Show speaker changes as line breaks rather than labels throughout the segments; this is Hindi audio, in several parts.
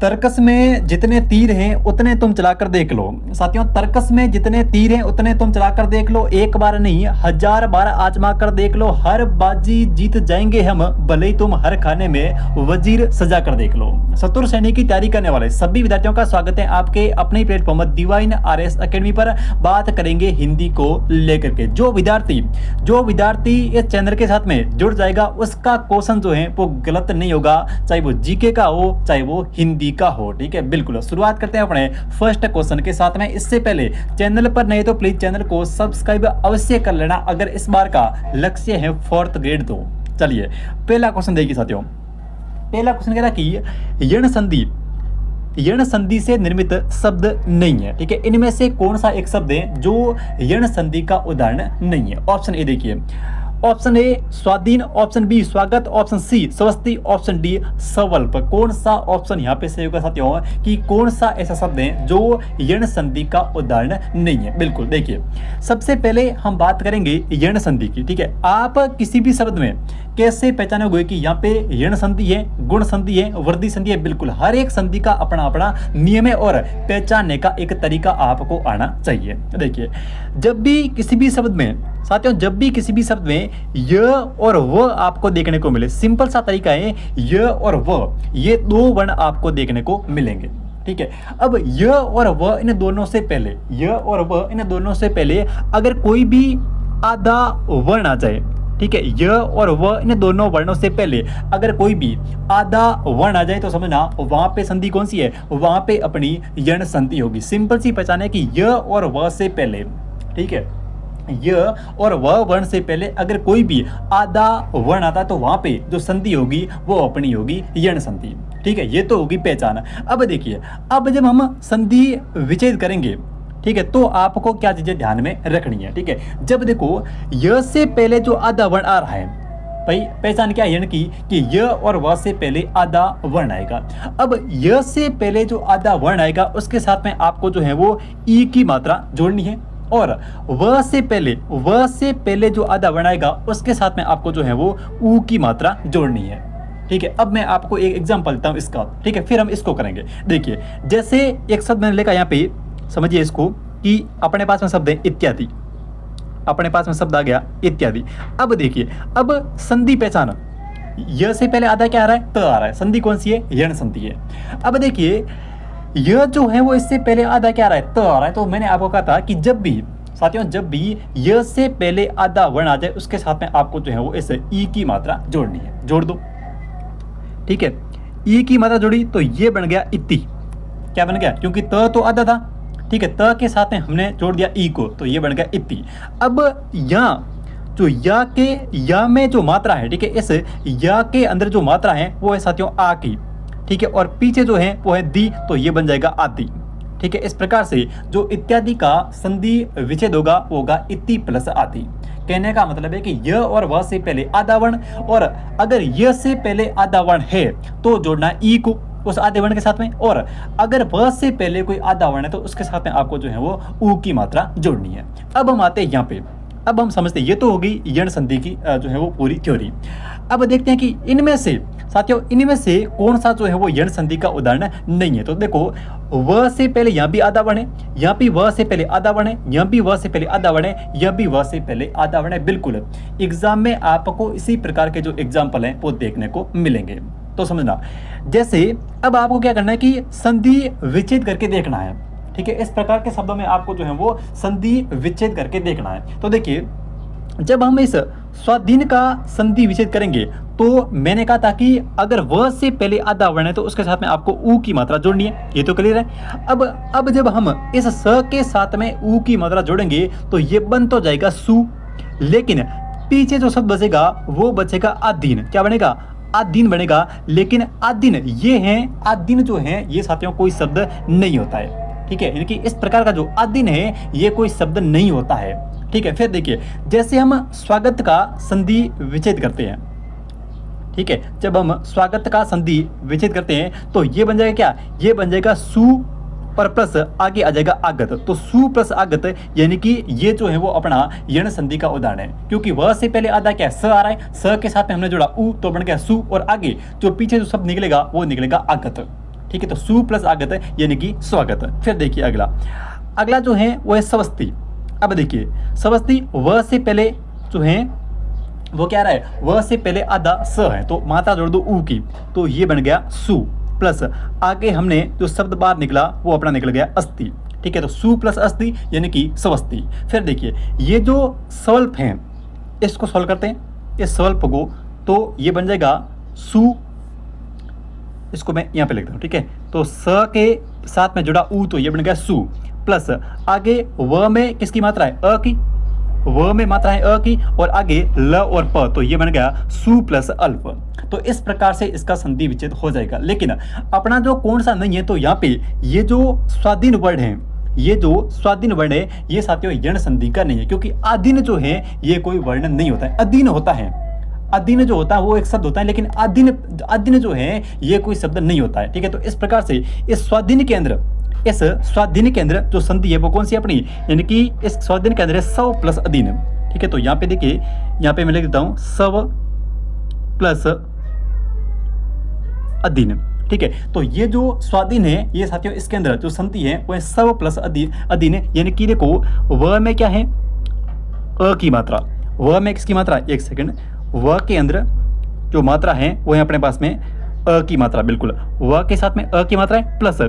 तर्कस में जितने तीर हैं उतने तुम चलाकर देख लो। साथियों, तर्कस में जितने तीर हैं उतने तुम चलाकर देख लो, एक बार नहीं 1000 बार आजमा कर देख लो, हर बाजी जीत जाएंगे हम, भले ही तुम हर खाने में वजीर सजा कर देख लो। शत्रु सैनिक की तैयारी करने वाले सभी विद्यार्थियों का स्वागत है आपके अपने प्लेटफॉर्म डिवाइन आरएस एकेडमी पर। बात करेंगे हिंदी को लेकर के। जो विद्यार्थी इस चैनल के साथ में जुड़ जाएगा उसका क्वेश्चन जो है वो गलत नहीं होगा, चाहे वो जीके का हो चाहे वो हिंदी का हो। ठीक है, बिल्कुल। शुरुआत करते हैं अपने फर्स्ट क्वेश्चन के साथ में। इससे पहले चैनल पर नए तो प्लीज चैनल को सब्सक्राइब अवश्य कर लेना अगर इस बार का लक्ष्य है 4th ग्रेड। तो चलिए पहला क्वेश्चन देखिए साथियों। पहला क्वेश्चन कह रहा कि यण संधि से निर्मित शब्द नहीं है। ठीक है, इनमें से कौन सा एक शब्द है जो यण संधि का उदाहरण नहीं है? ऑप्शन ए देखिए, ऑप्शन ए स्वाधीन, ऑप्शन बी स्वागत, ऑप्शन सी स्वस्ति, ऑप्शन डी स्वल्प। कौन सा ऑप्शन यहाँ पे सही होगा साथियों कि कौन सा ऐसा शब्द है जो यण संधि का उदाहरण नहीं है? बिल्कुल, देखिए सबसे पहले हम बात करेंगे यण संधि की। ठीक है, आप किसी भी शब्द में कैसे पहचानोगे कि यहाँ पे यण संधि है, गुण संधि है, वृद्धि संधि है? बिल्कुल, हर एक संधि का अपना अपना नियम है और पहचानने का एक तरीका आपको आना चाहिए। देखिए जब भी किसी भी शब्द में साथियों, जब भी किसी भी शब्द में य और व आपको देखने को मिले, सिंपल सा तरीका है, य और व ये दो वर्ण आपको देखने को मिलेंगे। ठीक है, अब य और व इन दोनों से पहले, य और व इन दोनों से पहले अगर कोई भी आधा वर्ण आ जाए, ठीक है, य और व इन दोनों वर्णों से पहले अगर कोई भी आधा वर्ण आ जाए तो समझना वहां पे संधि कौन सी है, वहां पे अपनी यण संधि होगी। सिंपल सी पहचान है कि य और व से पहले, ठीक है, य और व वर्ण से पहले अगर कोई भी आधा वर्ण आता है तो वहां पे जो संधि होगी वो अपनी होगी यण संधि। ठीक है, ये तो होगी पहचान। अब देखिए, अब जब हम संधि विच्छेद करेंगे, ठीक है, तो आपको क्या चीजें ध्यान में रखनी है? ठीक है, जब देखो य से पहले जो आधा वर्ण आ रहा है, भाई पहचान क्या है यण की कि य और व से पहले आधा वर्ण आएगा। अब य से पहले जो आधा वर्ण आएगा उसके साथ में आपको जो है वो ई की मात्रा जोड़नी है, और व से पहले जो आधा वर्ण आएगा उसके साथ में आपको जो है वो ऊ की मात्रा जोड़नी है। ठीक है, अब मैं आपको एक एग्जांपल देता हूं इसका। ठीक है, फिर हम इसको करेंगे। देखिए जैसे एक शब्द मैंने लिखा यहाँ पे, समझिए इसको कि अपने पास में शब्द है इत्यादि, अपने पास में शब्द आ गया इत्यादि। अब देखिए, अब संधि पहचान, य से पहले आधा क्या आ रहा है, त आ रहा है, संधि कौन सी है, यण संधि है। अब देखिए यह जो है वो इससे पहले आधा क्या आ रहा है, त आ रहा है। तो मैंने आपको कहा था कि जब भी साथियों, जब भी य से पहले आधा वर्ण आ जाए उसके साथ में आपको जो है वो इस ई की मात्रा जोड़नी है। जोड़ दो। ठीक है, ई की मात्रा जोड़ी तो ये बन गया इति। क्या बन गया? क्योंकि त तो आधा था, ठीक है, त के साथ में हमने जोड़ दिया ई को तो ये बन गया इति। अब यहाँ जो या में जो मात्रा है, ठीक है, इस या के अंदर जो मात्रा है वो है साथियों आ की। ठीक है, और पीछे जो है वो है दी, तो ये बन जाएगा आदि। ठीक है, इस प्रकार से जो इत्यादि का संधि विच्छेद होगा वो होगा इति प्लस आदि। कहने का मतलब है कि य और व से पहले आधा वर्ण, और अगर य से पहले आधा वर्ण है तो जोड़ना ई को उस आधे वर्ण के साथ में, और अगर व से पहले कोई आधा वर्ण है तो उसके साथ में आपको जो है वो ऊ की मात्रा जोड़नी है। अब हम आते हैं यहाँ पे, अब हम समझते हैं, ये तो होगी यण संधि की जो है वो पूरी थ्योरी। अब देखते हैं कि इनमें से साथियों, इनमें से कौन सा जो है वो यण संधि का उदाहरण नहीं है। तो देखो व से पहले यहाँ भी आधा वर्ण है, यहाँ भी व से पहले आधा वर्ण है, यहाँ भी व से पहले आधा वर्ण है, यह भी व से पहले आधा वर्ण है। बिल्कुल, एग्जाम में आपको इसी प्रकार के जो एग्जाम्पल हैं वो देखने को मिलेंगे। तो समझना, जैसे अब आपको क्या करना है कि संधि विच्छेद करके देखना है। ठीक है, इस प्रकार के शब्दों में आपको जो है वो संधि विच्छेद करके देखना है। तो देखिए, जब हम इस स्वाधीन का संधि विच्छेद करेंगे तो मैंने कहा था कि अगर व से पहले आधा वर्ण है तो उसके साथ में आपको ऊ की मात्रा जोड़नी है। ये तो क्लियर है। अब जब हम इस स के साथ में ऊ की मात्रा जोड़ेंगे तो ये बन तो जाएगा सु, लेकिन पीछे जो शब्द बचेगा वो बचेगा आदीन। क्या बनेगा? आदीन बनेगा। लेकिन आदीन ये है, आदीन जो है ये साथियों कोई शब्द नहीं होता है। ठीक है, यानी कि इस प्रकार का जो आदीन है ये कोई शब्द नहीं होता है। ठीक है, फिर देखिए, जैसे हम स्वागत का संधि विच्छेद करते हैं, ठीक है, जब हम स्वागत का संधि विच्छेद करते हैं तो ये बन जाएगा क्या, ये बन जाएगा सु और प्लस आगे आ जाएगा आगत। तो सु प्लस आगत यानी कि ये जो है वो अपना यण संधि का उदाहरण है, क्योंकि वह से पहले आधा क्या स आ रहा है, स के साथ में हमने जोड़ा उ तो बन गया सु, और आगे जो पीछे जो शब्द निकलेगा वो निकलेगा आगत। ठीक है, तो सु प्लस आगत यानी कि स्वागत। फिर देखिए अगला जो है वो है सवस्ती। अब देखिए सवस्ती व से पहले जो है वो क्या रहा है, व से पहले आधा स है, तो मात्रा जोड़ दो ऊ की, तो ये बन गया सु प्लस आगे हमने जो शब्द बाहर निकला वो अपना निकल गया अस्ति। ठीक है, तो सु प्लस अस्ति यानी कि सवस्ती। फिर देखिए ये जो स्वल्प है इसको सॉल्व करते हैं, इस स्वल्प को, तो ये बन जाएगा सु, इसको मैं यहाँ पे लिखता हूँ। ठीक है, तो स के साथ में जुड़ा ऊ, तो ये बन गया सु प्लस आगे व में किसकी मात्रा है, अ की, व में मात्रा है अ की, और आगे ल और प, तो ये बन गया सु प्लस अल्प। तो इस प्रकार से इसका संधि विच्छेद हो जाएगा। लेकिन अपना जो कौन सा नहीं है, तो यहाँ पे ये जो स्वाधीन वर्ण है, ये जो स्वाधीन वर्ण है ये साथियों यण संधि का नहीं है, क्योंकि अधीन जो है ये कोई वर्ण नहीं होता है, अधीन होता है। अधीन जो होता है वो एक शब्द होता है, लेकिन अधीन जो है ये कोई शब्द नहीं होता है। ठीक है, तो इस प्रकार से इस स्वाधीन के अंदर जो संधि है वो कौन सी अपनी, यानी कि इस स्वाधीन के अंदर है सव प्लस अधीन। ठीक है, तो यहाँ पे देखिए, यहाँ पे मैं लिख देता हूँ सव प्लस अधीन। ठीक है, तो ये जो स्वाधीन है ये साथियों इसके अंदर जो संधि है वो है सव प्लस अधीन, यानी कि देखो व में क्या है, अ की मात्रा, व में किसकी मात्रा, एक सेकंड, व के अंदर जो मात्रा है वो है अपने पास में अ की मात्रा, बिल्कुल व के साथ में अ की मात्रा है, प्लस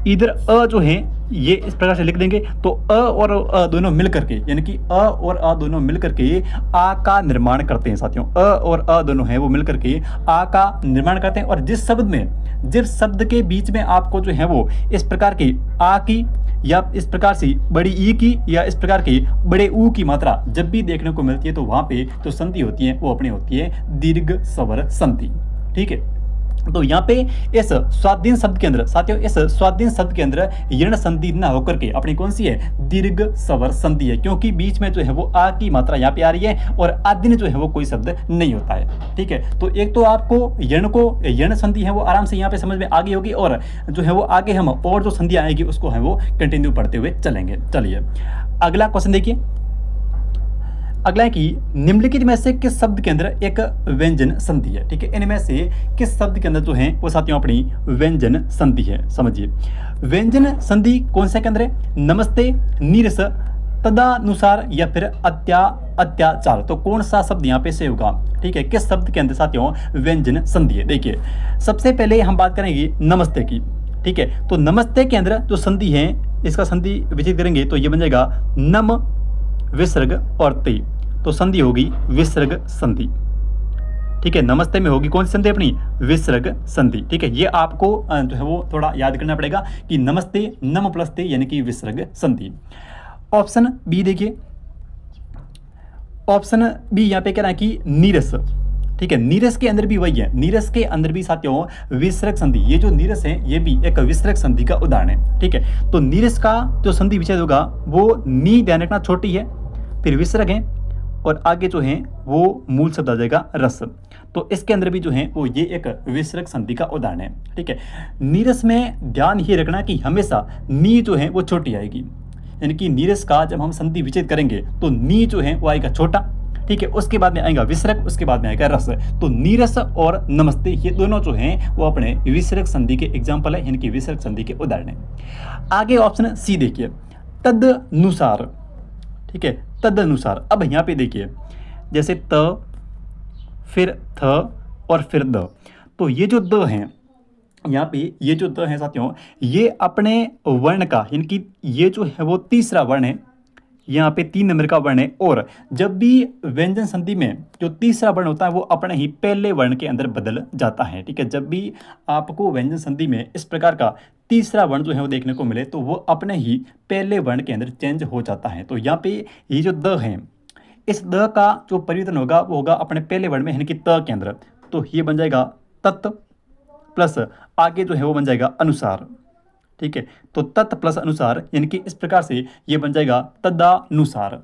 इधर अ जो है ये इस प्रकार से लिख देंगे, तो अ और अ दोनों मिलकर के, यानी कि अ और अ दोनों मिलकर के आ का निर्माण करते हैं साथियों। अ और अ दोनों है वो मिलकर के आ का निर्माण करते हैं। और जिस शब्द के बीच में आपको जो है वो इस प्रकार की आ की या इस प्रकार से बड़ी ई की या इस प्रकार की बड़े ऊ की मात्रा जब भी देखने को मिलती है, तो वहां पे जो संधि होती है वो अपनी होती है दीर्घ स्वर संधि। ठीक है, तो यहाँ पे इस स्वाधीन शब्द के अंदर साथियों, इस स्वाधीन शब्द के अंदर यण संधि न होकर के अपनी कौन सी है, दीर्घ स्वर संधि है, क्योंकि बीच में जो है वो आ की मात्रा यहाँ पे आ रही है और आदिन जो है वो कोई शब्द नहीं होता है। ठीक है, तो एक तो आपको यण संधि है वो आराम से यहाँ पे समझ में आ गई होगी, और जो है वो आगे हम और जो संधि आएगी उसको है वो कंटिन्यू पढ़ते हुए चलेंगे। चलिए अगला क्वेश्चन देखिए। अगला है कि निम्नलिखित में से किस शब्द के अंदर एक व्यंजन संधि है। ठीक है, इनमें से किस शब्द के अंदर जो है वो साथियों अपनी व्यंजन संधि है। समझिए व्यंजन संधि कौन सा के अंदर है, नमस्ते, नीरस, तदानुसार या फिर अत्याचार। तो कौन सा शब्द यहाँ पे से होगा। ठीक है, किस शब्द के अंदर साथियों व्यंजन संधि है। देखिए सबसे पहले हम बात करेंगे नमस्ते की। ठीक है, तो नमस्ते के अंदर जो संधि है इसका संधि विचित करेंगे तो ये बन जाएगा नम विसर्ग और ते, तो संधि होगी विसर्ग संधि। ठीक है, नमस्ते में होगी कौन सी संधि अपनी, विसर्ग संधि। ठीक है, ये आपको जो है वो थोड़ा याद करना पड़ेगा कि नमस्ते नम प्लस ते यानी कि विसर्ग संधि। ऑप्शन बी देखिए, ऑप्शन बी यहाँ पे कह रहा है कि नीरस। ठीक है, नीरस के अंदर भी वही है, नीरस के अंदर भी साथियों विसर्ग संधि, ये जो नीरस है ये भी एक विसर्ग संधि का उदाहरण है। ठीक है, तो नीरस का जो संधि विच्छेद होगा वो नी, ध्यान रखना, छोटी है, फिर विसर्ग है और आगे जो है वो मूल शब्द आ जाएगा रस, तो इसके अंदर भी जो है वो ये एक विसर्ग संधि का उदाहरण है। ठीक है, नीरस में ध्यान ये रखना कि हमेशा नी जो है वो छोटी आएगी, यानी कि नीरस का जब हम संधि विच्छेद करेंगे तो नी जो है वो आएगा छोटा। ठीक है, उसके बाद में आएगा विसर्ग, उसके बाद में आएगा रस। तो नीरस और नमस्ते ये दोनों जो हैं वो अपने विसर्ग संधि के एग्जाम्पल है, यानी कि विसर्ग संधि के उदाहरण है। आगे ऑप्शन सी देखिए, तदनुसार। ठीक है, तदनुसार। अब यहाँ पे देखिए जैसे त, फिर थ और फिर द, तो ये जो द हैं यहाँ पे, ये जो द है साथियों ये अपने वर्ण का, यानी कि ये जो है वो तीसरा वर्ण है, यहाँ पे 3 नंबर का वर्ण है। और जब भी व्यंजन संधि में जो तीसरा वर्ण होता है वो अपने ही पहले वर्ण के अंदर बदल जाता है। ठीक है, जब भी आपको व्यंजन संधि में इस प्रकार का तीसरा वर्ण जो है वो देखने को मिले तो वो अपने ही पहले वर्ण के अंदर चेंज हो जाता है। तो यहाँ पे ये जो द है, इस द का जो परिवर्तन होगा वो होगा अपने पहले वर्ण में, यानी कि त के अंदर, तो ये बन जाएगा तत् प्लस आगे जो है वो बन जाएगा अनुसार। ठीक है, तो तत् प्लस अनुसार, यानी कि इस प्रकार से ये बन जाएगा तदानुसार।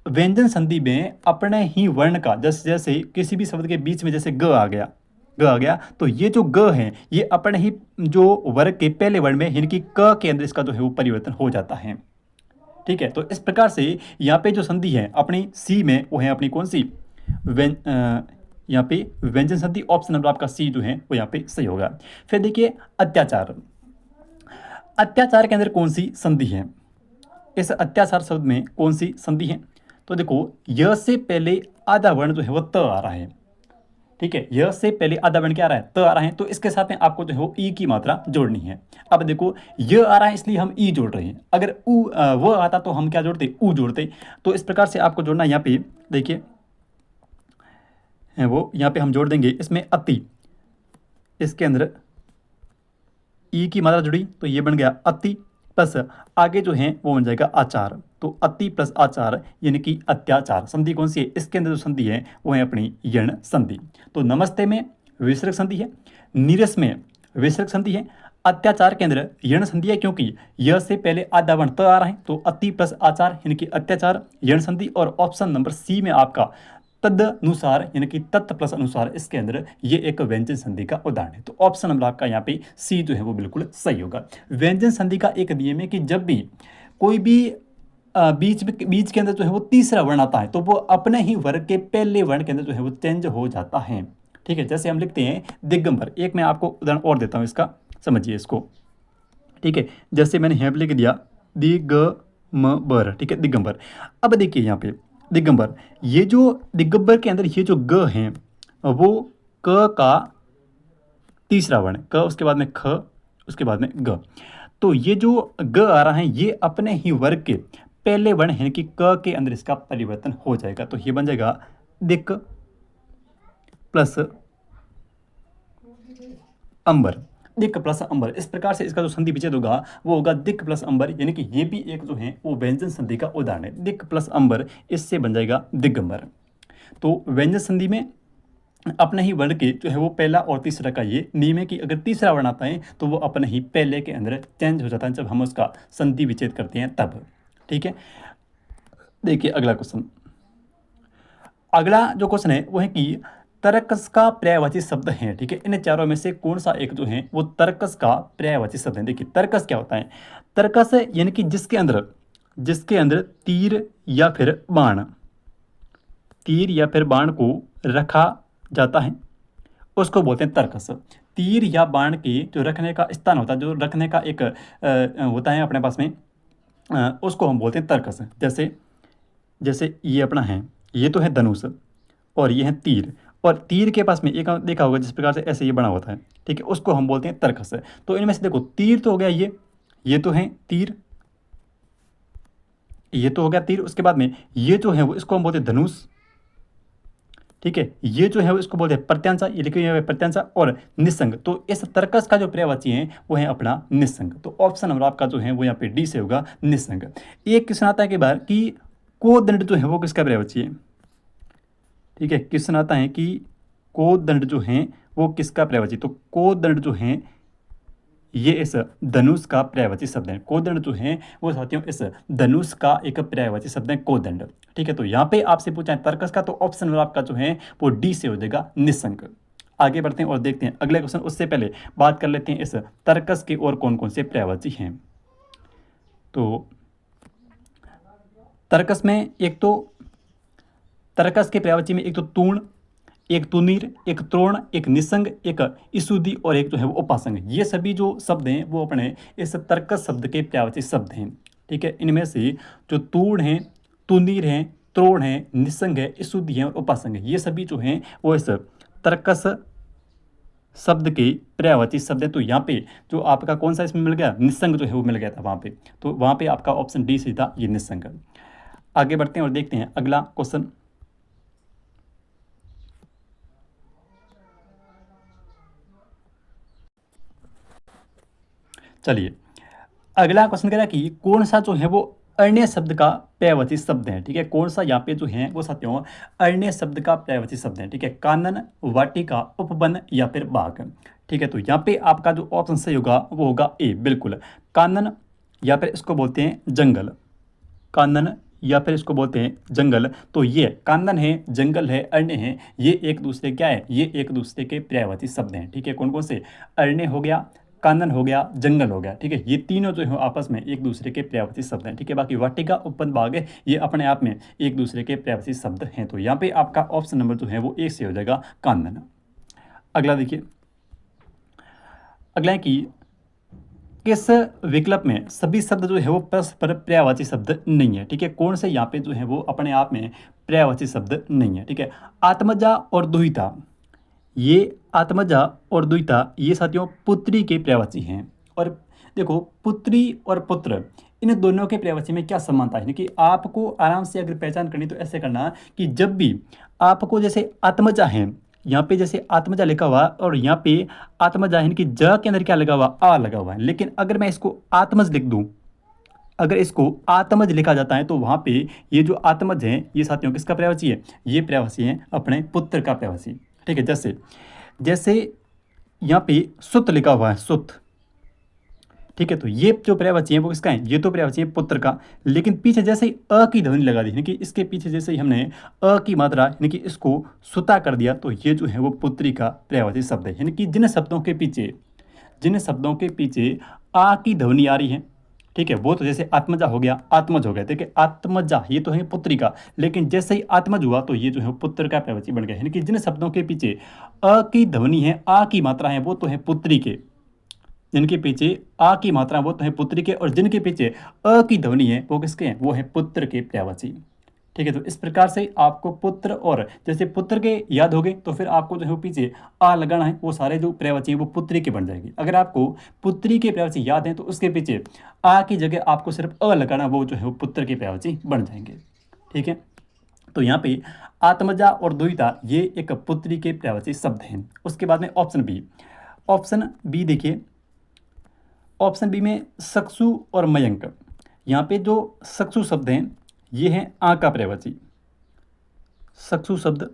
व्यंजन संधि में अपने ही वर्ण का, जैसे जैसे किसी भी शब्द के बीच में जैसे ग आ गया, तो ये जो ग है ये अपने ही जो वर्ग के पहले वर्ण में, यानी कि क के अंदर इसका जो है वो परिवर्तन हो जाता है। ठीक है, तो इस प्रकार से यहाँ पे जो संधि है अपनी सी में वो है अपनी कौन सी, यहाँ पे व्यंजन संधि, ऑप्शन नंबर आपका सी जो है वो यहाँ पे सही होगा। फिर देखिए अत्याचार। अत्याचार के अंदर कौन सी संधि है? इस अत्याचार शब्द में कौन सी संधि है? तो देखो य से पहले आधा वर्ण जो है वो त आ रहा है, ठीक है, य से पहले आधा वर्ण क्या आ रहा है? त आ रहा है, तो इसके साथ में आपको जो है वो ई की मात्रा जोड़नी है। अब देखो य आ रहा है इसलिए हम ई जोड़ रहे हैं, अगर उ वो आता तो हम क्या जोड़ते? उ जोड़ते। तो इस प्रकार से आपको जोड़ना, यहाँ पे देखिए वो यहाँ पे हम जोड़ देंगे इसमें अति, इसके अंदर ई की मात्रा जुड़ी तो ये बन गया अति, प्लस आगे जो है वो बन जाएगा आचार, तो अति प्लस आचार यानी कि अत्याचार। संधि कौन सी है? इसके अंदर जो संधि है वो है अपनी यण संधि। तो नमस्ते में विसर्ग संधि है, नीरस में विसर्ग संधि है, अत्याचार के अंदर यण संधि है, क्योंकि यह से पहले आधा वर्ण त आ रहा है, तो अति प्लस आचार यानी कि अत्याचार, यण संधि। और ऑप्शन नंबर सी में आपका तदनुसार यानी कि तत् प्लस अनुसार, इसके अंदर ये एक व्यंजन संधि का उदाहरण है। तो ऑप्शन नंबर आपका यहाँ पे सी जो है वो बिल्कुल सही होगा। व्यंजन संधि का एक नियम है कि जब भी कोई भी बीच के अंदर जो है वो तीसरा वर्ण आता है तो वो अपने ही वर्ग के पहले वर्ण के अंदर जो है वो चेंज हो जाता है, ठीक है। जैसे हम लिखते हैं दिगंबर, एक मैं आपको उदाहरण और देता हूँ इसका, समझिए इसको, ठीक है। जैसे मैंने यहाँ पे लिख दिया दिगंबर, ठीक है, दिगंबर। अब देखिए यहाँ पे दिगंबर, ये जो दिगंबर के अंदर ये जो ग है वो क का तीसरा वर्ण, क उसके बाद में ख उसके बाद में ग, तो ये जो ग आ रहा है ये अपने ही वर्ग के पहले वर्ण यानी कि क के अंदर इसका परिवर्तन हो जाएगा, तो ये बन जाएगा दिक प्लस अंबर, दिक प्लस अंबर। इस प्रकार से इसका जो संधि विच्छेद होगा वो होगा दिक प्लस अंबर, यानी कि ये भी एक जो है वो व्यंजन संधि का उदाहरण है। दिक प्लस अंबर, इससे बन जाएगा दिगंबर। तो व्यंजन संधि में अपने ही वर्ण के जो है वो पहला और तीसरा का ये नियम है कि अगर तीसरा वर्ण आता है तो वो अपने ही पहले के अंदर चेंज हो जाता है जब हम उसका संधि विच्छेद करते हैं तब, ठीक है। देखिए अगला क्वेश्चन, अगला जो क्वेश्चन है वो है कि तर्कस का पर्यायवाची शब्द है, ठीक है। इन चारों में से कौन सा एक जो है वो तर्कस का पर्यायवाची शब्द है? देखिए तर्कस क्या होता है? तर्कस यानी कि जिसके अंदर तीर या फिर बाण को रखा जाता है उसको बोलते हैं तर्कस। तीर या बाण के जो रखने का स्थान होता है, जो रखने का एक होता है अपने पास में, उसको हम बोलते हैं तर्कस। जैसे ये अपना है, ये तो है धनुष और ये है तीर, और तीर के पास में एक देखा होगा जिस प्रकार से ऐसे ये बना होता है, ठीक है, उसको हम बोलते हैं तर्कस। तो इनमें से देखो तीर तो हो गया, ये तो है तीर, ये तो हो गया तीर, उसके बाद में ये जो है वो इसको हम बोलते हैं धनुष, ठीक है, ये जो है वो इसको बोलते हैं प्रत्यांशा, ये लिखे हुए प्रत्यांशा और निस्संग। तो इस तर्कस का जो पर्यायवाची है वो है अपना निस्संग। तो ऑप्शन नंबर आपका जो है वो यहाँ पे डी से होगा, निस्संग। एक क्वेश्चन आता है कि बार कि कोदंड जो है वो किसका पर्यायवाची है, ठीक है, क्वेश्चन आता है कि कोदंड जो है वो किसका पर्यायवाची, तो कोदंड जो है ये इस धनुष का पर्यायवाची शब्द है। कोदंड जो है वो साथियों इस धनुष का एक पर्यायवाची शब्द है कोदंड, ठीक है। तो यहाँ पे आपसे पूछा है तर्कस का, तो ऑप्शन नंबर आपका जो है वो डी से हो जाएगा, निस्संग। आगे बढ़ते हैं और देखते हैं अगले क्वेश्चन। उससे पहले बात कर लेते हैं इस तर्कस के और कौन कौन से पर्यायवाची हैं। तो तर्कस में एक तो तर्कस के पर्यायवाची में एक तो तूर्ण, एक तुनीर, एक त्रोण, एक निसंग, एक इसूदी और एक जो है वो उपासंग। ये सभी जो शब्द हैं वो अपने इस तर्कस शब्द के पर्यायवाची शब्द हैं, ठीक है। इनमें से जो तूर्ण है, तुनीर है, त्रोण है, निसंग है, इसूदी है और उपासंग है, ये सभी जो हैं वो इस तर्कस शब्द के पर्यायवाची शब्द है। तो यहाँ पे जो आपका कौन सा इसमें मिल गया, निसंग जो है वो मिल गया था वहाँ पे, तो वहाँ पे आपका ऑप्शन डी से था, ये निसंग। आगे बढ़ते हैं और देखते हैं अगला क्वेश्चन। चलिए अगला क्वेश्चन कह रहा है कि कौन सा जो है वो अन्य शब्द का पर्यायवाची शब्द है, ठीक है। कौन सा यहाँ पे जो है वो साथियों अन्य शब्द का पर्यायवाची शब्द है, ठीक है। कानन, वाटिका, उपवन या फिर बाग, ठीक है। तो यहाँ पे आपका जो ऑप्शन सही होगा वो होगा ए, बिल्कुल कानन, या फिर इसको बोलते हैं जंगल, कानन या फिर इसको बोलते हैं जंगल। तो ये कानन है, जंगल है, अरण्य है, ये एक दूसरे क्या है, ये एक दूसरे के पर्यायवाची शब्द हैं, ठीक है। कौन कौन से? अरण्य हो गया, कानन हो गया, जंगल हो गया, ठीक है। ये तीनों जो है आपस में एक दूसरे के पर्यायवाची शब्द हैं, ठीक है। बाकी वाटिका, उपवन, बाग है, ये अपने आप में एक दूसरे के पर्यायवाची शब्द हैं। तो यहाँ पे आपका ऑप्शन नंबर जो है वो एक से हो जाएगा, कानन। अगला देखिए, अगला है कि किस विकल्प में सभी शब्द जो है वो परस्पर पर्यायवाची शब्द नहीं है, ठीक है। कौन से यहाँ पे जो है वो अपने आप में पर्यायवाची शब्द नहीं है, ठीक है। आत्मजा और दुहिता, ये आत्मजा और दुहिता ये साथियों पुत्री के पर्यायवाची हैं। और देखो, पुत्री और पुत्र इन दोनों के पर्यायवाची में क्या समानता है कि आपको आराम से अगर पहचान करनी तो ऐसे करना कि जब भी आपको जैसे आत्मजा है, यहाँ पे जैसे आत्मजा लिखा हुआ और यहाँ पे आत्मजा है कि ज के अंदर क्या लगा हुआ, आ लगा हुआ है। लेकिन अगर मैं इसको आत्मज लिख दूं, अगर इसको आत्मज लिखा जाता है तो वहाँ पे ये जो आत्मज है ये साथियों किसका पर्यायवाची है, ये पर्यायवाची है अपने पुत्र का पर्यायवाची, ठीक है। जैसे जैसे यहाँ पे सुत लिखा हुआ है, सुत, ठीक है। तो ये जो पर्यायवाची है वो किसका है, ये तो पर्यायवाची है पुत्र का। लेकिन पीछे जैसे ही अ की ध्वनि लगा दी, यानी कि इसके पीछे जैसे ही हमने अ की मात्रा यानी कि इसको सुता कर दिया तो ये जो है वो पुत्री का पर्यायवाची शब्द है। यानी कि जिन शब्दों के पीछे आ की ध्वनि आ रही है, ठीक है, वो तो जैसे आत्मजा हो गया, आत्मज हो गया, ठीक है। आत्मजा ये तो है पुत्री का, लेकिन जैसे ही आत्मज हुआ तो ये जो है पुत्र का पर्यायवाची बन गया। यानी कि जिन शब्दों के पीछे अ की ध्वनि है, आ की मात्रा है, वो तो है पुत्री के, जिनके पीछे आ की मात्रा वो तो है पुत्री के, और जिनके पीछे अ की ध्वनि है वो किसके हैं, वो है पुत्र के पर्यायवाची, ठीक है। तो इस प्रकार से आपको पुत्र और जैसे पुत्र के याद हो गए तो फिर आपको जो है पीछे आ लगाना है, वो सारे जो पर्यायवाची हैं वो पुत्री के बन जाएगी। अगर आपको पुत्री के पर्यायवाची याद हैं तो उसके पीछे आ की जगह आपको सिर्फ अ लगाना, वो जो है वो पुत्र के पर्यायवाची बन जाएंगे, ठीक है। तो यहाँ पे आत्मजा और दुहिता ये एक पुत्री के पर्यायवाची शब्द हैं। उसके बाद में ऑप्शन बी देखिए, ऑप्शन बी में सक्सु और मयंक, यहाँ पे जो सक्सु शब्द हैं ये हैं आ का पर्यायवाची, सक्सु शब्द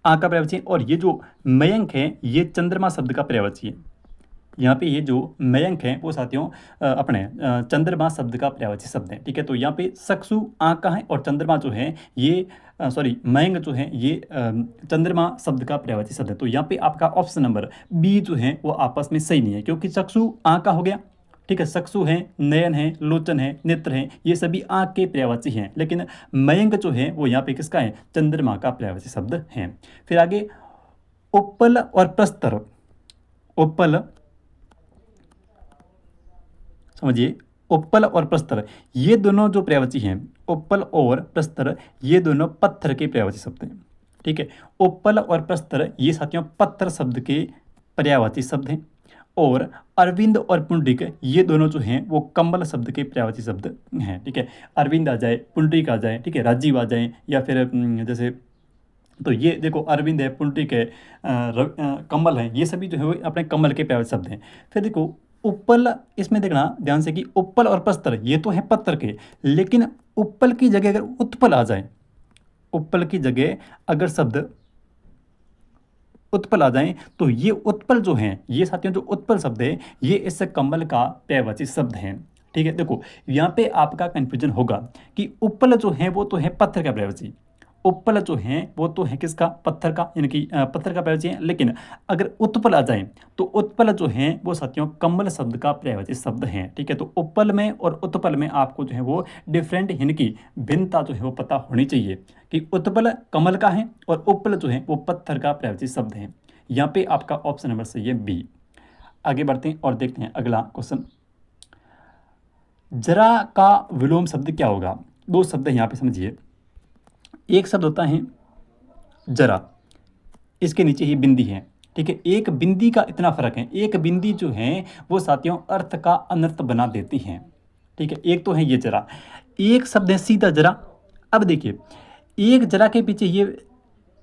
आ का पर्यायवाची है। और ये जो मयंक है ये चंद्रमा शब्द का पर्यायवाची है। यहाँ पे ये जो मयंक है वो साथियों अपने चंद्रमा शब्द का पर्यायवाची शब्द है, ठीक है। तो यहाँ पे सक्सु आ का है और चंद्रमा जो है ये मयंक जो है ये चंद्रमा शब्द का पर्यायवाची शब्द है। तो यहाँ पे आपका ऑप्शन नंबर बी जो है वो आपस में सही नहीं है, क्योंकि चक्षु आ का हो गया, ठीक है। चक्षु है, नयन है, लोचन है, नेत्र है, ये सभी आँख के पर्यायवाची हैं। लेकिन मयंक जो है वो यहाँ पे किसका है, चंद्रमा का पर्यायवाची शब्द है। फिर आगे उपल और प्रस्तर, उपल समझिए, उपल और प्रस्तर ये दोनों जो पर्यायवाची हैं, उपल और प्रस्तर ये दोनों पत्थर के पर्यायवाची शब्द हैं, ठीक है। उपल और प्रस्तर ये साथियों पत्थर शब्द के पर्यायवाची शब्द हैं। और अरविंद और पुंडरीक ये दोनों जो हैं वो कम्बल शब्द के पर्यायवाची शब्द हैं, ठीक है। अरविंद आ जाए, पुंडरीक आ जाए, ठीक है, राजीव आ जाए, या फिर जैसे तो ये देखो अरविंद है, पुंडरीक है, कम्बल है, ये सभी जो है वो अपने कम्बल के पर्यायवाची शब्द हैं। फिर देखो उपल, इसमें देखना ध्यान से कि उपल और प्रस्तर ये तो है पत्थर के, लेकिन उपल की जगह अगर उत्पल आ जाए, उपल की जगह अगर शब्द उत्पल आ जाएं तो ये उत्पल जो हैं ये साथियों जो उत्पल शब्द है ये इस कम्बल का पर्यायवाची शब्द हैं, ठीक है। देखो यहाँ पे आपका कंफ्यूजन होगा कि उपल जो है वो तो है पत्थर का पर्यायवाची, उपल जो है वो तो है किसका, पत्थर का, यानी कि पत्थर का पर्यायवाची है। लेकिन अगर उत्पल आ जाए तो उत्पल जो है वो साथियों कम्बल शब्द का पर्यायवाची शब्द हैं, ठीक है। तो उपल में और उत्पल में आपको जो है वो डिफरेंट यानी कि भिन्नता जो है वो पता होनी चाहिए कि उत्पल कमल का है और उपल जो है वो पत्थर का पर्यायवाची शब्द है। यहाँ पे आपका ऑप्शन नंबर सही है बी। आगे बढ़ते हैं और देखते हैं अगला क्वेश्चन। जरा का विलोम शब्द क्या होगा, दो शब्द है यहाँ पे समझिए। एक शब्द होता है जरा, इसके नीचे ही बिंदी है, ठीक है। एक बिंदी का इतना फर्क है, एक बिंदी जो है वो साथियों अर्थ का अनर्थ बना देती हैं, ठीक है। एक तो है ये जरा, एक शब्द है सीधा जरा। अब देखिए एक जरा के पीछे ये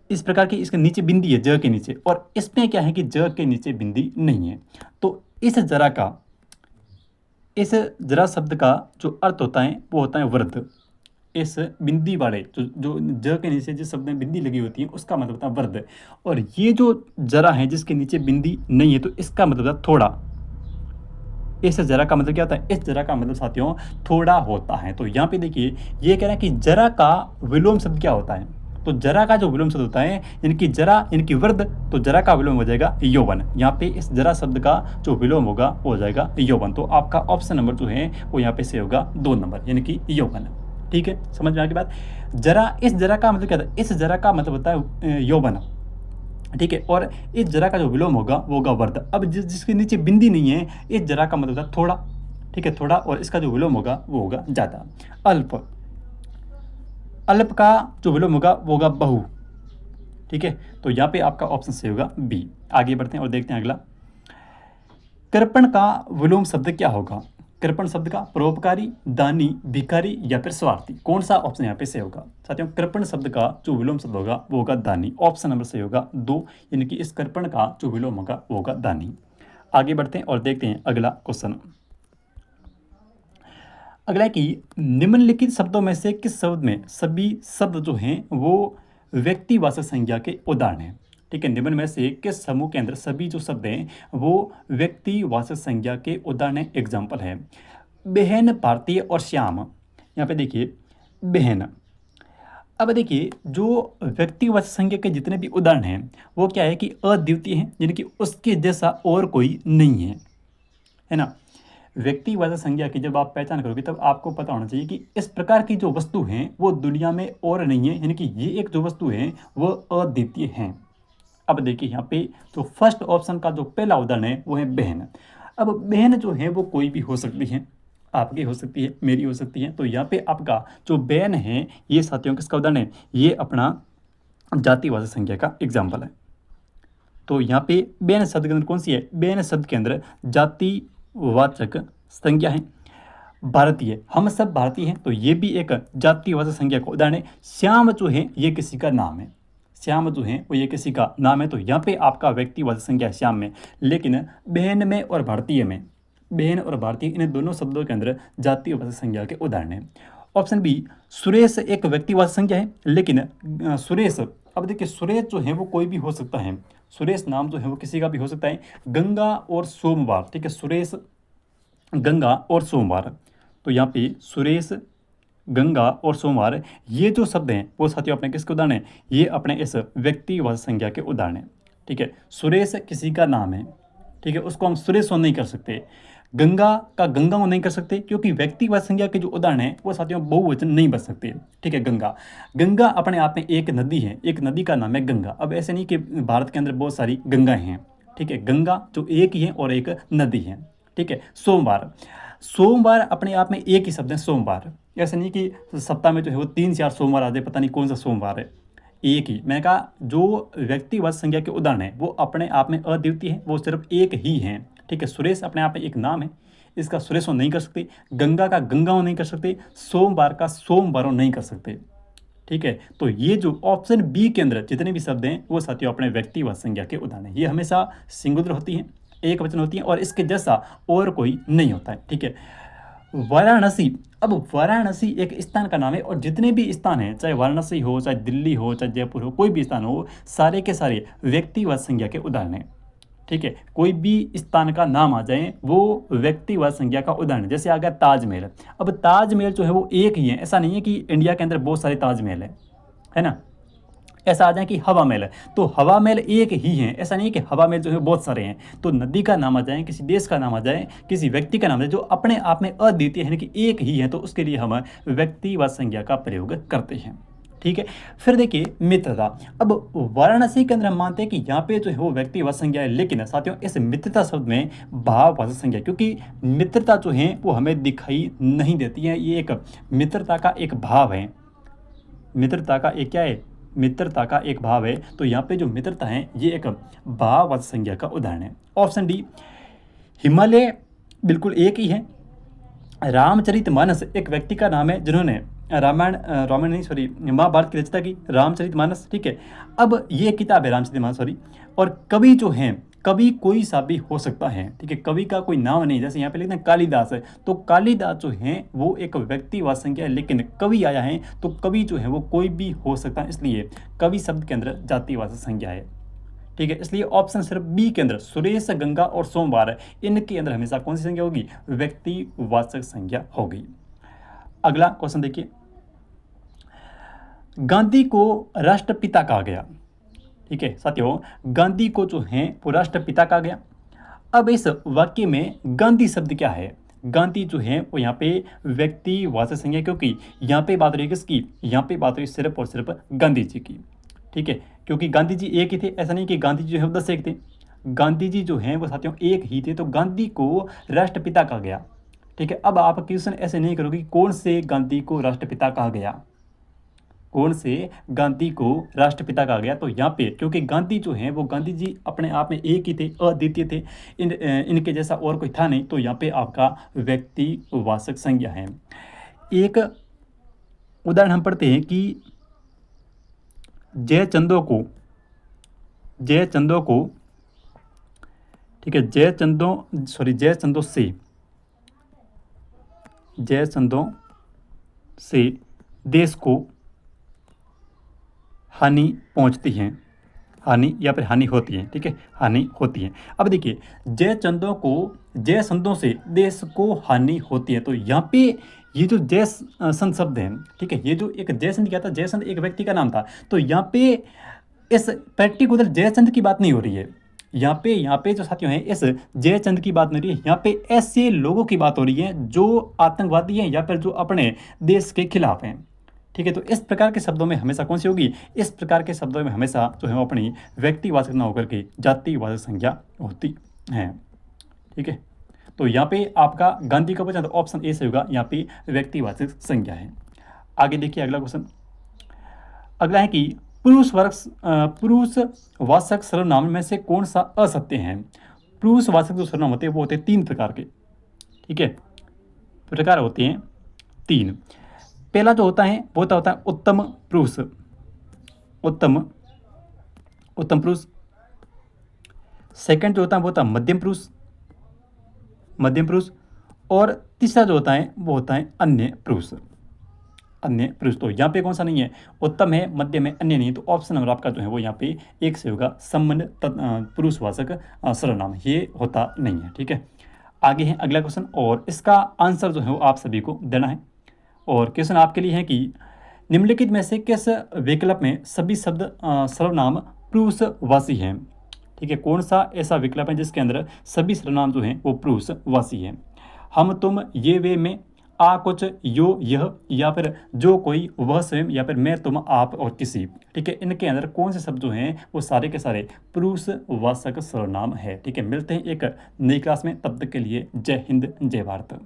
इस प्रकार की इसके नीचे बिंदी है ज के नीचे, और इसमें क्या है कि ज के नीचे बिंदी नहीं है। तो इस जरा शब्द का जो अर्थ होता है वो होता है वृद्ध। इस बिंदी वाले जो ज के नीचे जिस शब्द में बिंदी लगी होती है उसका मतलब होता है वृद्ध। और ये जो जरा है जिसके नीचे बिंदी नहीं है तो इसका मतलब होता है थोड़ा। इस जरा का मतलब क्या होता है, इस जरा का मतलब साथियों थोड़ा होता है। तो यहाँ पे देखिए ये कह रहा है कि जरा का विलोम शब्द क्या होता है, तो जरा का जो विलोम शब्द होता है, इनकी जरा, इनकी वृद्ध, तो जरा का विलोम हो जाएगा यौवन। यहाँ पे इस जरा शब्द का जो विलोम होगा वो हो जाएगा यौवन। तो आपका ऑप्शन नंबर जो है वो यहाँ पे से होगा 2 नंबर, यानी कि यौवन। ठीक है, समझ में आने के बाद जरा, इस जरा का मतलब क्या था, इस जरा का मतलब होता है यौवन। ठीक है, और इस जरा का जो विलोम होगा वो होगा वर्ध। अब जिसके नीचे बिंदी नहीं है, इस जरा का मतलब होता है थोड़ा। ठीक है, थोड़ा, और इसका जो विलोम होगा वो होगा ज्यादा। अल्प, अल्प का जो विलोम होगा वो होगा बहु। ठीक है, तो यहाँ पे आपका ऑप्शन से होगा बी। आगे बढ़ते हैं और देखते हैं अगला। कृपण का विलोम शब्द क्या होगा? कृपण शब्द का परोपकारी, दानी, भिखारी या फिर स्वार्थी, कौन सा ऑप्शन यहाँ पे से होगा? साथियों, कृपण शब्द का जो विलोम शब्द होगा वो होगा दानी। ऑप्शन नंबर से होगा 2, यानी कि इस कृपण का जो विलोम होगा वो होगा दानी। आगे बढ़ते हैं और देखते हैं अगला क्वेश्चन। अगला है कि निम्नलिखित शब्दों में से किस शब्द में सभी शब्द जो हैं वो व्यक्तिवाचक संज्ञा के उदाहरण हैं? ठीक है, निम्न में से किस समूह के अंदर सभी जो शब्द हैं वो व्यक्तिवाचक संज्ञा के उदाहरण, एग्जाम्पल है? बहन, भारतीय और श्याम। यहाँ पे देखिए बहन। अब देखिए जो व्यक्तिवाचक संज्ञा के जितने भी उदाहरण हैं वो क्या है कि अद्वितीय हैं, यानी कि उसके जैसा और कोई नहीं है ना। व्यक्तिवाचक संज्ञा की जब आप पहचान करोगे तब आपको पता होना चाहिए कि इस प्रकार की जो वस्तु हैं वो दुनिया में और नहीं है, यानी कि ये एक जो वस्तु है वो अद्वितीय हैं। अब देखिए यहाँ पे जो फर्स्ट ऑप्शन का जो पहला उदाहरण है वो है बहन। अब बहन जो है वो कोई भी हो सकती है, आपकी हो सकती है, मेरी हो सकती है। तो यहाँ पे आपका जो बहन है ये साथियों किसका उदाहरण है? ये अपना जातिवाचक संज्ञा का एग्जाम्पल है। तो यहाँ पे बहन शब्द के अंदर कौन सी है? बहन शब्द के अंदर जातिवाचक संज्ञा है। भारतीय, हम सब भारतीय हैं, तो ये भी एक जातिवाचक संज्ञा का उदाहरण है। श्याम जो है ये किसी का नाम है, श्याम जो है वो ये किसी का नाम है, तो यहाँ पे आपका व्यक्तिवाचक संज्ञा है श्याम में। लेकिन बहन में और भारतीय में, बहन और भारतीय इन दोनों शब्दों के अंदर जातिवाचक संज्ञा के उदाहरण है। ऑप्शन बी, सुरेश एक व्यक्तिवाचक संज्ञा है, लेकिन सुरेश, अब देखिए सुरेश जो है वो कोई भी हो सकता है, सुरेश नाम जो है वो किसी का भी हो सकता है। गंगा और सोमवार, ठीक है, सुरेश, गंगा और सोमवार, तो यहाँ पे सुरेश, गंगा और सोमवार ये जो शब्द हैं वो साथियों अपने किसके उदाहरण हैं? ये अपने इस व्यक्तिवाचक संज्ञा के उदाहरण हैं। ठीक है, सुरेश किसी का नाम है, ठीक है, उसको हम सुरेश नहीं कर सकते। गंगा का गंगा नहीं कर सकते क्योंकि व्यक्तिवाचक संज्ञा के जो उदाहरण हैं वो साथियों बहुवचन नहीं बन सकते। ठीक है, गंगा, गंगा अपने आप में एक नदी है, एक नदी का नाम है गंगा। अब ऐसे नहीं कि भारत के अंदर बहुत सारी गंगाएं हैं, ठीक है, गंगा जो एक ही है और एक नदी है। ठीक है, सोमवार, सोमवार अपने आप में एक ही शब्द है सोमवार, ऐसा नहीं कि सप्ताह में जो है वो 3-4 सोमवार आ जाए, पता नहीं कौन सा सोमवार है, एक ही। मैंने कहा जो व्यक्तिवाचक संज्ञा के उदाहरण है वो अपने आप में अद्वितीय है, वो सिर्फ एक ही है। ठीक है, सुरेश अपने आप में एक नाम है, इसका सुरेशो नहीं कर सकते, गंगा का गंगाओं नहीं कर सकते, सोमवार का सोमवारों नहीं कर सकते। ठीक है, तो ये जो ऑप्शन बी के अंदर जितने भी शब्द हैं वो साथियों अपने व्यक्तिवाचक संज्ञा के उदाहरण है। ये हमेशा सिंगुलर होती हैं, एक वचन होती है और इसके जैसा और कोई नहीं होता है। ठीक है, वाराणसी, अब वाराणसी एक स्थान का नाम है और जितने भी स्थान हैं, चाहे वाराणसी हो, चाहे दिल्ली हो, चाहे जयपुर हो, कोई भी स्थान हो, सारे के सारे व्यक्तिवाचक संज्ञा के उदाहरण हैं। ठीक है, कोई भी स्थान का नाम आ जाए वो व्यक्तिवाचक संज्ञा का उदाहरण है। जैसे आ गया ताजमहल, अब ताजमहल जो है वो एक ही है, ऐसा नहीं है कि इंडिया के अंदर बहुत सारे ताजमहल है ना। ऐसा आ जाए कि हवा महल है, तो हवा महल एक ही है, ऐसा नहीं है कि हवा महल जो है बहुत सारे हैं। तो नदी का नाम आ जाए, किसी देश का नाम आ जाए, किसी व्यक्ति का नाम आ जाए जो अपने आप में अद्वितीय है, कि एक ही है, तो उसके लिए हम व्यक्तिवाचक संज्ञा का प्रयोग करते हैं। ठीक है, फिर देखिए मित्रता। अब वाराणसी के अंदर हम मानते हैं कि यहाँ पे जो है वो व्यक्तिवाचक संज्ञा है, लेकिन साथियों इस मित्रता शब्द में भाववाचक संज्ञा, क्योंकि मित्रता जो है वो हमें दिखाई नहीं देती है, ये एक मित्रता का एक भाव है, मित्रता का एक क्या है, मित्रता का एक भाव है। तो यहाँ पे जो मित्रता है ये एक भाववाचक संज्ञा का उदाहरण है। ऑप्शन डी, हिमालय बिल्कुल एक ही है। रामचरितमानस एक व्यक्ति का नाम है जिन्होंने महाभारत की रचना की, रामचरितमानस। ठीक है, अब ये किताब है रामचरितमानस, और कवि जो हैं, कवि कोई सा भी हो सकता है। ठीक है, कवि का कोई नाम नहीं, जैसे यहाँ पे लिखते हैं कालिदास है, तो कालिदास जो है वो एक व्यक्तिवाचक संज्ञा है, लेकिन कवि आया है तो कवि जो है वो कोई भी हो सकता है, इसलिए कवि शब्द के अंदर जातिवाचक संज्ञा है। ठीक है, इसलिए ऑप्शन सिर्फ बी के अंदर सुरेश, गंगा और सोमवार, इनके अंदर हमेशा कौन सी संज्ञा होगी? व्यक्तिवाचक संज्ञा होगी। अगला क्वेश्चन देखिए, गांधी को राष्ट्रपिता कहा गया। ठीक है साथियों, गांधी को जो है वो राष्ट्रपिता कहा गया। अब इस वाक्य में गांधी शब्द क्या है? गांधी जो है वो यहाँ पे व्यक्ति वाचक संज्ञा, क्योंकि यहाँ पे बात हो रही है किसकी? यहाँ पे बात हो रही है सिर्फ और सिर्फ गांधी जी की। ठीक है, क्योंकि गांधी जी एक ही थे, ऐसा नहीं कि गांधी जी जो है वो 10 एक थे। गांधी जी जो हैं वो साथियों एक ही थे, तो गांधी को राष्ट्रपिता कहा गया। ठीक है, अब आप क्वेश्चन ऐसे नहीं करोगे कौन से गांधी को राष्ट्रपिता कहा गया, कौन से गांधी को राष्ट्रपिता कहा गया। तो यहाँ पे क्योंकि गांधी जो हैं वो गांधी जी अपने आप में एक ही थे, अद्वितीय थे, इनके जैसा और कोई था नहीं, तो यहाँ पे आपका व्यक्तिवाचक संज्ञा है। एक उदाहरण हम पढ़ते हैं कि जयचंदों को, ठीक है, जयचंदों से देश को हानि पहुंचती है, हानि या फिर हानि होती है। ठीक है, हानि होती है। अब देखिए, जयचंदों से देश को हानि होती है, तो यहाँ पे ये जो जयचंद शब्द है, ठीक है, ये जो एक जयचंद क्या था, जयचंद एक व्यक्ति का नाम था, तो यहाँ पे इस पर्टिकुलर जयचंद की बात नहीं हो रही है। यहाँ पे जो साथियों हैं इस जयचंद की बात नहीं हो रही है, यहाँ पे ऐसे लोगों की बात हो रही है जो आतंकवादी हैं या फिर जो अपने देश के खिलाफ हैं। ठीक है, तो इस प्रकार के शब्दों में हमेशा कौन सी होगी? इस प्रकार के शब्दों में हमेशा जो है वो अपनी व्यक्तिवाचक ना होकर के जातिवाचक संज्ञा होती है। ठीक है, तो यहाँ पे आपका गांधी का वचन, तो ऑप्शन ए से होगा, यहाँ पे व्यक्तिवाचक संज्ञा है। आगे देखिए अगला क्वेश्चन। अगला है कि पुरुषवाचक सर्वनाम में से कौन सा असत्य है? पुरुषवाचक जो सर्वनाम होते हैं वो होते हैं 3 प्रकार के। ठीक है, प्रकार होते हैं 3। पहला जो होता है वो होता है उत्तम पुरुष, उत्तम पुरुष। सेकंड जो होता है वो होता है मध्यम पुरुष। और तीसरा जो होता है वो होता है अन्य पुरुष। तो यहाँ पे कौन सा नहीं है? उत्तम है, मध्यम है, अन्य नहीं। तो ऑप्शन नंबर आपका जो है वो यहाँ पे 1 से होगा, संबंध पुरुषवाचक सर्वनाम, ये होता नहीं है। ठीक है, आगे है अगला क्वेश्चन, और इसका आंसर जो है वो आप सभी को देना है। और क्वेश्चन आपके लिए है कि निम्नलिखित में से किस विकल्प में सभी शब्द सर्वनाम पुरुषवाची हैं? ठीक है, कौन सा ऐसा विकल्प है जिसके अंदर सभी सर्वनाम जो हैं वो पुरुषवाची हैं? हम, तुम, ये, वे, मैं, आ, कुछ, यो, यह, या फिर जो कोई, वह, स्वयं, या फिर मैं, तुम, आप और किसी। ठीक है, इनके अंदर कौन से शब्द जो हैं वो सारे के सारे पुरुषवाचक सर्वनाम है। ठीक है, मिलते हैं एक नई क्लास में, तब तक के लिए जय हिंद, जय भारत।